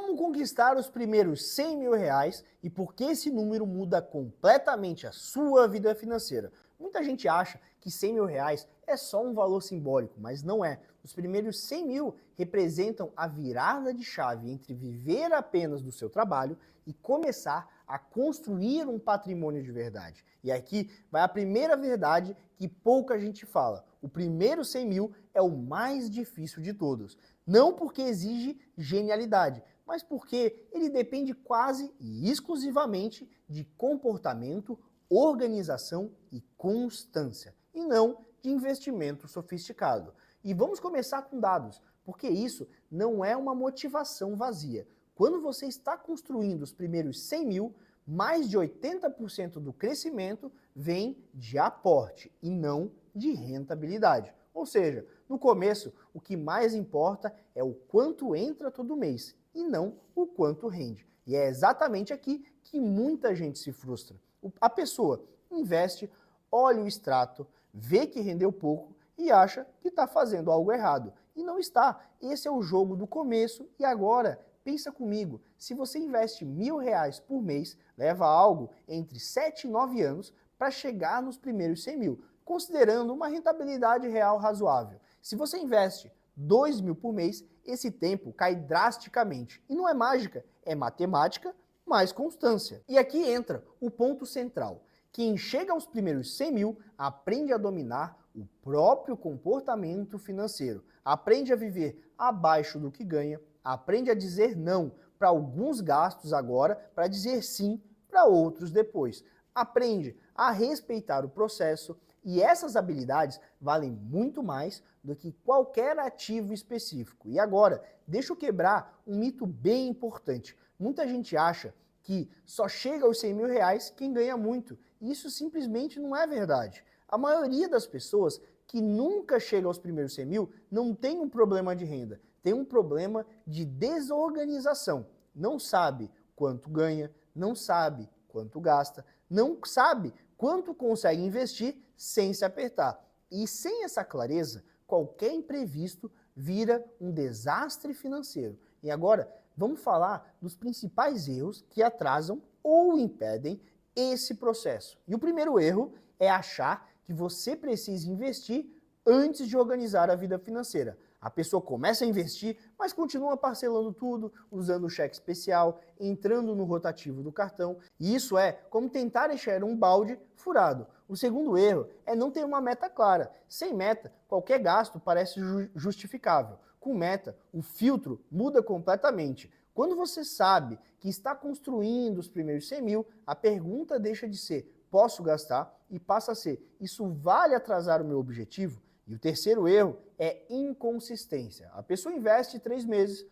Como conquistar os primeiros 100 mil reais e por que esse número muda completamente a sua vida financeira? Muita gente acha que 100 mil reais é só um valor simbólico, mas não é. Os primeiros 100 mil representam a virada de chave entre viver apenas do seu trabalho e começar a construir um patrimônio de verdade. E aqui vai a primeira verdade que pouca gente fala. O primeiro 100 mil é o mais difícil de todos. Não porque exige genialidade, mas porque ele depende quase e exclusivamente de comportamento, organização e constância, e não de investimento sofisticado. E vamos começar com dados, porque isso não é uma motivação vazia. Quando você está construindo os primeiros 100 mil, mais de 80% do crescimento vem de aporte e não de rentabilidade. Ou seja, no começo, o que mais importa é o quanto entra todo mês e não o quanto rende. E é exatamente aqui que muita gente se frustra. A pessoa investe, olha o extrato, vê que rendeu pouco e acha que está fazendo algo errado. E não está. Esse é o jogo do começo e agora, pensa comigo, se você investe R$ 1.000 por mês, leva algo entre 7 e 9 anos para chegar nos primeiros 100 mil, considerando uma rentabilidade real razoável. Se você investe 2 mil por mês, esse tempo cai drasticamente. E não é mágica, é matemática mais constância. E aqui entra o ponto central. Quem chega aos primeiros 100 mil aprende a dominar o próprio comportamento financeiro, aprende a viver abaixo do que ganha, aprende a dizer não para alguns gastos agora, para dizer sim para outros depois. Aprende a respeitar o processo e essas habilidades valem muito mais do que qualquer ativo específico. E agora, deixa eu quebrar um mito bem importante. Muita gente acha que só chega aos 100 mil reais quem ganha muito. E isso simplesmente não é verdade. A maioria das pessoas que nunca chega aos primeiros 100 mil não tem um problema de renda, tem um problema de desorganização. Não sabe quanto ganha, não sabe quanto gasta, não sabe quanto consegue investir sem se apertar. E sem essa clareza, qualquer imprevisto vira um desastre financeiro. E agora, vamos falar dos principais erros que atrasam ou impedem esse processo. E o primeiro erro é achar que você precisa investir antes de organizar a vida financeira. A pessoa começa a investir, mas continua parcelando tudo, usando o cheque especial, entrando no rotativo do cartão. E isso é como tentar encher um balde furado. O segundo erro é não ter uma meta clara. Sem meta, qualquer gasto parece justificável. Com meta, o filtro muda completamente. Quando você sabe que está construindo os primeiros 100 mil, a pergunta deixa de ser posso gastar e passa a ser isso vale atrasar o meu objetivo? E o terceiro erro é inconsistência. A pessoa investe 3 meses,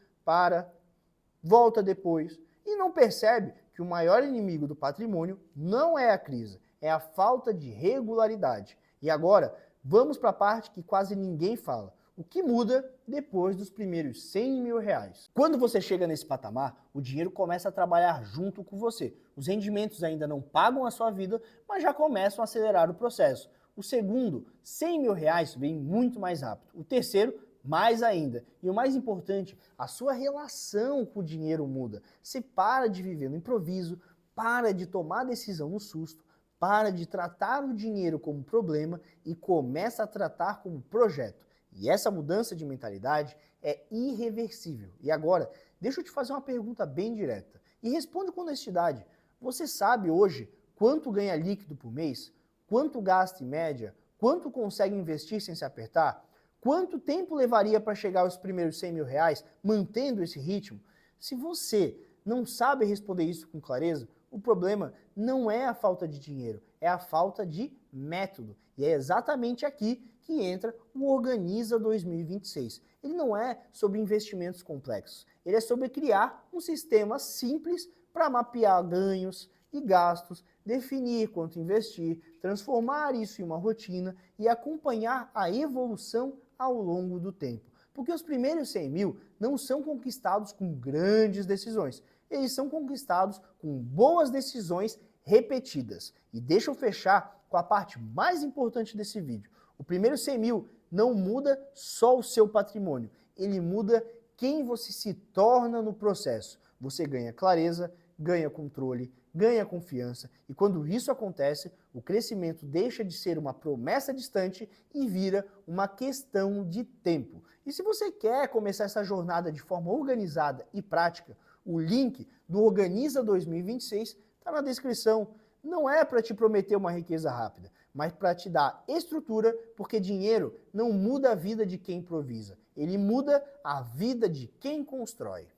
volta depois e não percebe que o maior inimigo do patrimônio não é a crise, é a falta de regularidade. E agora, vamos para a parte que quase ninguém fala. O que muda depois dos primeiros 100 mil reais? Quando você chega nesse patamar, o dinheiro começa a trabalhar junto com você. Os rendimentos ainda não pagam a sua vida, mas já começam a acelerar o processo. O segundo, 100 mil reais, vem muito mais rápido. O terceiro, mais ainda. E o mais importante, a sua relação com o dinheiro muda. Você para de viver no improviso, para de tomar decisão no susto, para de tratar o dinheiro como problema e começa a tratar como projeto. E essa mudança de mentalidade é irreversível. E agora, deixa eu te fazer uma pergunta bem direta. E responde com honestidade. Você sabe hoje quanto ganha líquido por mês? Quanto gasta em média? Quanto consegue investir sem se apertar? Quanto tempo levaria para chegar aos primeiros 100 mil reais mantendo esse ritmo? Se você não sabe responder isso com clareza, o problema não é a falta de dinheiro, é a falta de método. E é exatamente aqui que entra o Organiza 2026. Ele não é sobre investimentos complexos, ele é sobre criar um sistema simples para mapear ganhos e gastos, definir quanto investir, transformar isso em uma rotina e acompanhar a evolução ao longo do tempo. Porque os primeiros 100 mil não são conquistados com grandes decisões, eles são conquistados com boas decisões repetidas. E deixa eu fechar com a parte mais importante desse vídeo. O primeiro 100 mil não muda só o seu patrimônio, ele muda quem você se torna no processo. Você ganha clareza, ganha controle, ganha confiança, e quando isso acontece, o crescimento deixa de ser uma promessa distante e vira uma questão de tempo. E se você quer começar essa jornada de forma organizada e prática, o link do Organiza 2026 está na descrição. Não é para te prometer uma riqueza rápida, mas para te dar estrutura, porque dinheiro não muda a vida de quem improvisa, ele muda a vida de quem constrói.